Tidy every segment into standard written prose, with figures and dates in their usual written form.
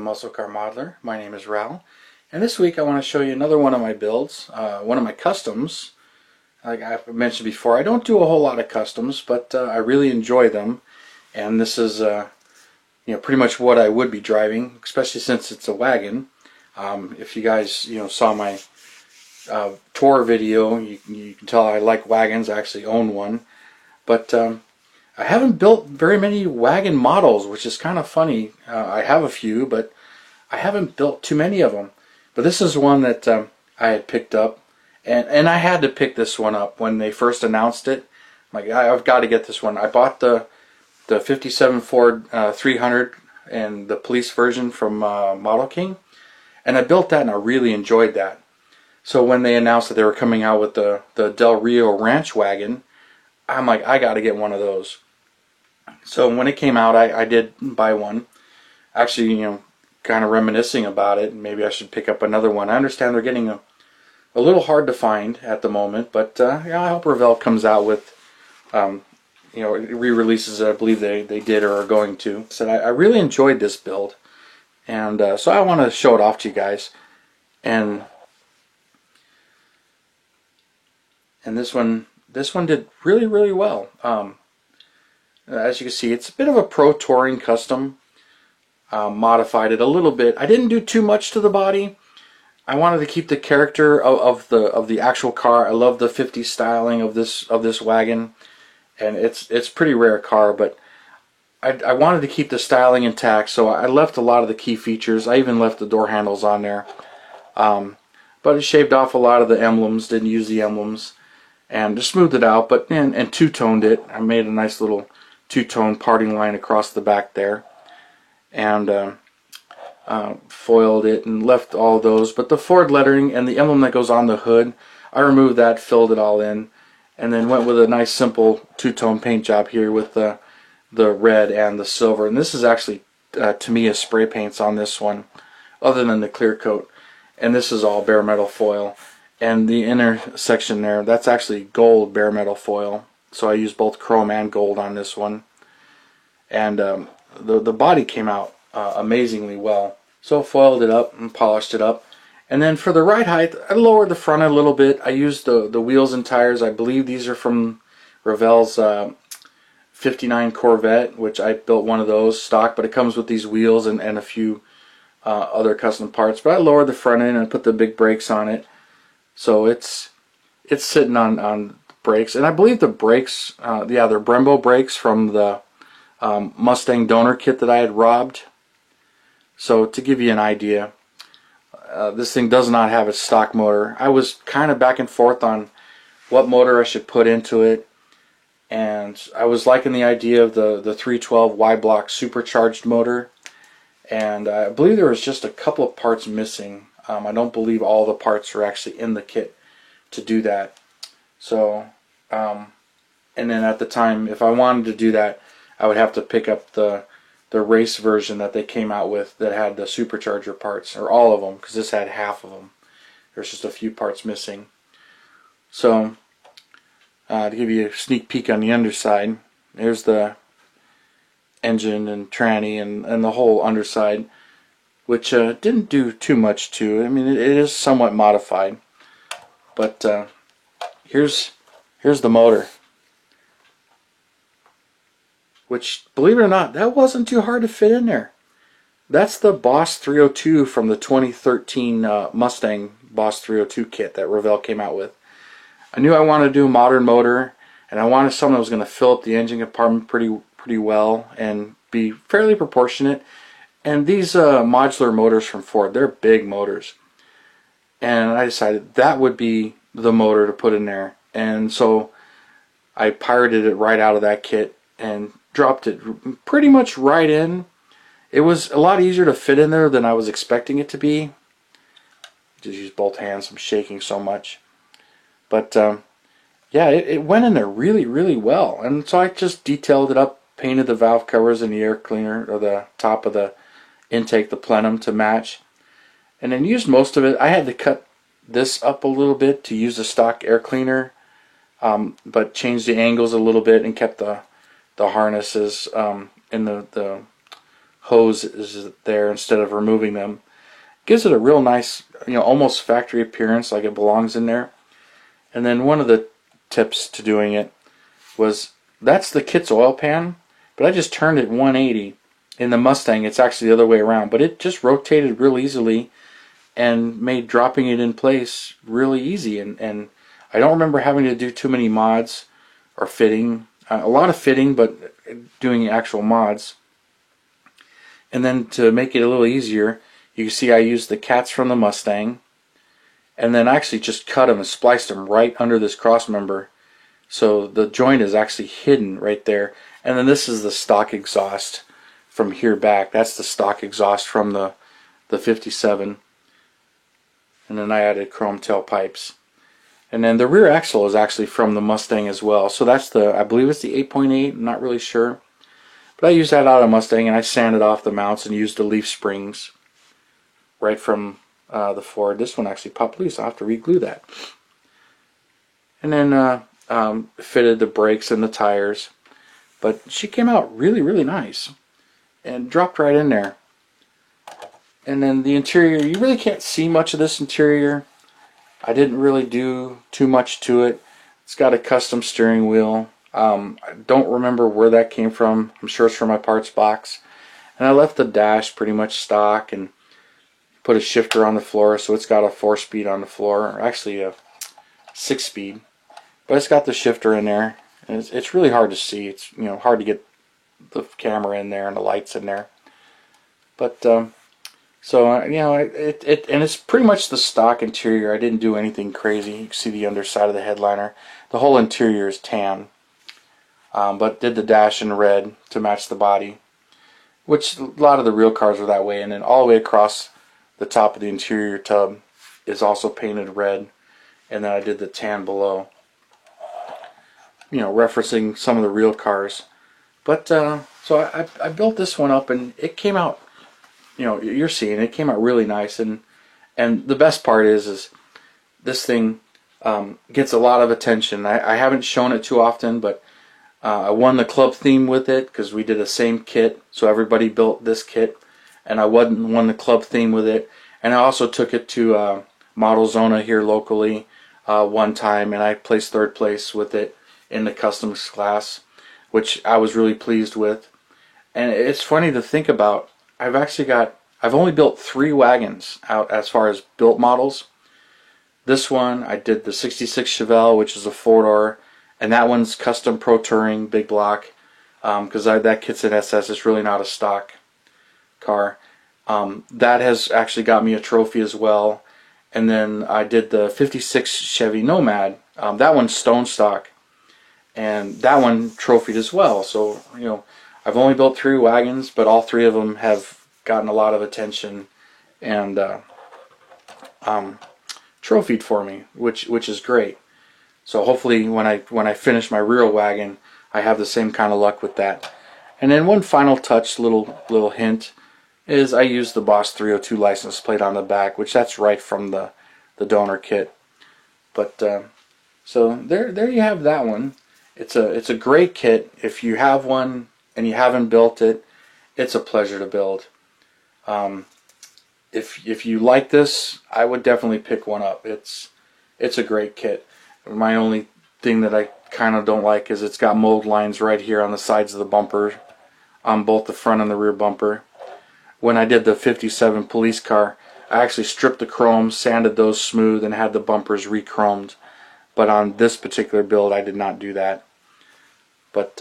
Muscle Car Modeler. My name is Ral, and this week I want to show you another one of my builds, one of my customs. Like I've mentioned before, I don't do a whole lot of customs, but I really enjoy them, and this is pretty much what I would be driving, especially since it's a wagon. If you guys saw my tour video, you can tell I like wagons. I actually own one, but I haven't built very many wagon models, which is kind of funny. I have a few, but I haven't built too many of them. But this is one that I had picked up, and I had to pick this one up when they first announced it. I'm like, I've got to get this one. I bought the 57 Ford 300 and the police version from Model King, and I built that, and I really enjoyed that. So when they announced that they were coming out with the Del Rio Ranch wagon, I'm like, I got to get one of those. So when it came out, I did buy one. Actually, kind of reminiscing about it. Maybe I should pick up another one. I understand they're getting a little hard to find at the moment, but I hope Revell comes out with re-releases that I believe they did or are going to. So I really enjoyed this build, and so I want to show it off to you guys. And this one did really well. As you can see, it's a bit of a Pro Touring custom. Modified it a little bit. I didn't do too much to the body. I wanted to keep the character of the actual car. I love the 50s styling of this wagon, and it's pretty rare car, but I wanted to keep the styling intact, so I left a lot of the key features. I even left the door handles on there, but it shaved off a lot of the emblems. Didn't use the emblems, and just smoothed it out, but and two-toned it. I made a nice little two-tone parting line across the back there, and foiled it and left all those. But the Ford lettering and the emblem that goes on the hood, I removed that, filled it all in, and then went with a nice simple two-tone paint job here with the red and the silver. And this is actually Tamiya spray paints on this one, other than the clear coat. And this is all bare metal foil. And the inner section there, that's actually gold bare metal foil. So I used both chrome and gold on this one. And the body came out amazingly well. So foiled it up and polished it up. And then for the ride height, I lowered the front a little bit. I used the wheels and tires. I believe these are from Revell's 59 Corvette, which I built one of those stock, but it comes with these wheels and a few other custom parts. But I lowered the front end and put the big brakes on it. So it's sitting on brakes, and I believe the brakes, they're Brembo brakes from the Mustang donor kit that I had robbed. So to give you an idea, this thing does not have a stock motor. I was kind of back and forth on what motor I should put into it, and I was liking the idea of the 312 Y-block supercharged motor, and I believe there was just a couple of parts missing. I don't believe all the parts are actually in the kit to do that. So, and then at the time, if I wanted to do that, I would have to pick up the race version that they came out with that had the supercharger parts, or all of them, because this had half of them. There's just a few parts missing. So, to give you a sneak peek on the underside, there's the engine and tranny and the whole underside, which didn't do too much to it. I mean, it is somewhat modified, but here's the motor, which, believe it or not, that wasn't too hard to fit in there. That's the Boss 302 from the 2013 Mustang Boss 302 kit that Revell came out with. I knew I wanted to do a modern motor, and I wanted something that was going to fill up the engine compartment pretty well and be fairly proportionate. And these modular motors from Ford, they're big motors. And I decided that would be the motor to put in there. And so I pirated it right out of that kit and dropped it pretty much right in. It was a lot easier to fit in there than I was expecting it to be. Just use both hands, I'm shaking so much. But yeah, it went in there really well. And so I just detailed it up, painted the valve covers and the air cleaner, or the top of the intake, the plenum, to match, and then used most of it. I had to cut this up a little bit to use the stock air cleaner, but changed the angles a little bit and kept the harnesses in the hose is there instead of removing them. Gives it a real nice, almost factory appearance, like it belongs in there. And then one of the tips to doing it was, that's the kit's oil pan, but I just turned it 180. In the Mustang, it's actually the other way around, but it just rotated real easily and made dropping it in place really easy. And I don't remember having to do too many mods or fitting. A lot of fitting, but doing actual mods. And then to make it a little easier, you can see I used the cats from the Mustang, and then I actually just cut them and spliced them right under this cross member. So the joint is actually hidden right there. And then this is the stock exhaust from here back. That's the stock exhaust from the 57. And then I added chrome tailpipes. And then the rear axle is actually from the Mustang as well. So that's I believe it's the 8.8, I'm not really sure. But I used that out of Mustang, and I sanded off the mounts and used the leaf springs right from the Ford. This one actually popped loose. I'll have to re-glue that. And then fitted the brakes and the tires. But she came out really, really nice and dropped right in there. And then the interior, you really can't see much of this interior. I didn't really do too much to it. It's got a custom steering wheel. I don't remember where that came from. I'm sure it's from my parts box. And I left the dash pretty much stock and put a shifter on the floor, so it's got a 4-speed on the floor, or actually a 6-speed. But it's got the shifter in there. And it's really hard to see. It's hard to get the camera in there and the lights in there. But so and it's pretty much the stock interior. I didn't do anything crazy. You can see the underside of the headliner. The whole interior is tan, but did the dash in red to match the body, which a lot of the real cars are that way. And then all the way across the top of the interior tub is also painted red, and then I did the tan below, referencing some of the real cars. But so I built this one up, and it came out, you're seeing it came out really nice. And the best part is this thing gets a lot of attention. I haven't shown it too often, but I won the club theme with it because we did the same kit, so everybody built this kit, and I won the club theme with it. And I also took it to Model Zona here locally one time, and I placed 3rd place with it in the customs class, which I was really pleased with. And it's funny to think about. I've only built 3 wagons out as far as built models. This one, I did the 66 Chevelle, which is a 4-door, and that one's custom Pro Touring big block, because that kit's an SS. It's really not a stock car. That has actually got me a trophy as well. And then I did the 56 Chevy Nomad. That one's stone stock, and that one trophied as well. So I've only built 3 wagons, but all 3 of them have gotten a lot of attention and trophied for me, which is great. So hopefully when I finish my real wagon, I have the same kind of luck with that. And then one final touch, little hint, is I used the Boss 302 license plate on the back, which that's right from the donor kit. But so there you have that one. It's a great kit. If you have one and you haven't built it, it's a pleasure to build. If you like this, I would definitely pick one up. It's a great kit. My only thing that I kind of don't like is it's got mold lines right here on the sides of the bumper, on both the front and the rear bumper. When I did the 57 police car, I actually stripped the chrome, sanded those smooth, and had the bumpers re-chromed. But on this particular build, I did not do that. But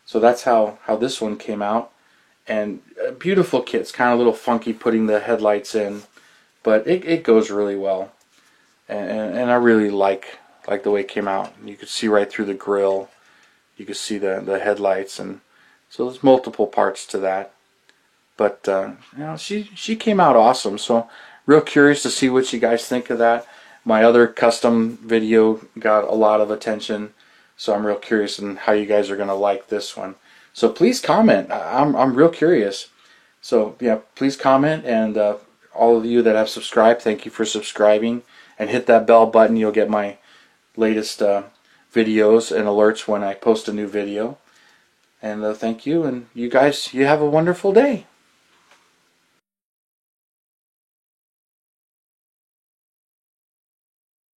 so that's how this one came out. And a beautiful kit. It's kind of a little funky putting the headlights in, but it goes really well. And I really like the way it came out. You could see right through the grill. You could see the headlights, and so there's multiple parts to that. But she came out awesome. So real curious to see what you guys think of that. My other custom video got a lot of attention, so I'm real curious in how you guys are gonna like this one. So please comment. I'm real curious. So yeah, please comment, and all of you that have subscribed, thank you for subscribing, and hit that bell button. You'll get my latest videos and alerts when I post a new video. And thank you, and you guys, you have a wonderful day.